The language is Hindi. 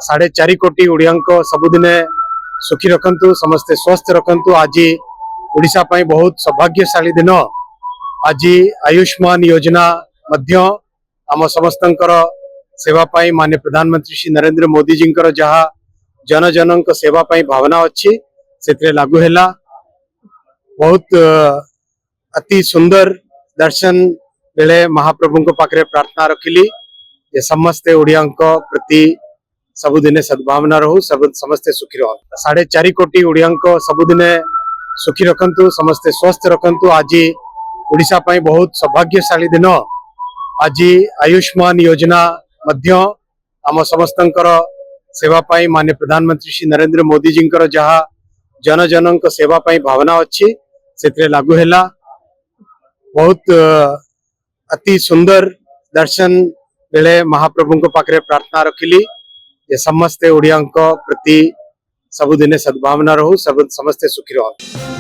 4.5 कोटी ओडिया सबुदिने सुखी रखंतु, समस्ते स्वस्थ रखंतु। आज ओडिशा पई बहुत सौभाग्यशाली दिन। आज आयुष्मान योजना मध्य आम समस्तंकर सेवा पाई माननीय प्रधानमंत्री श्री नरेंद्र मोदी जी जहा जन जन सेवा पाई भावना अच्छी से लागू है। बहुत अति सुंदर दर्शन बेले महाप्रभु पाखे प्रार्थना रखिली जे समस्ते ओडिया प्रति सबुदिने सद्भावना रहू, समस्ते सुखी रह। 4.5 कोटी ओडिया सबुदिने सुखी रखंतु, समस्ते स्वस्थ रखंतु। आज ओडिशा पई बहुत सौभाग्यशाली दिन। आज आयुष्मान योजना मध्य आम समस्तंकर सेवा पाई माननीय प्रधानमंत्री श्री नरेंद्र मोदी जी जहा जन जन सेवा पाई भावना अच्छी से लागू है। बहुत अति सुंदर दर्शन बेले महाप्रभु पाखे प्रार्थना रखिली जे समस्ते ओडिया प्रति सबुदिने सद्भावना रहू, समस्ते सुखी रह।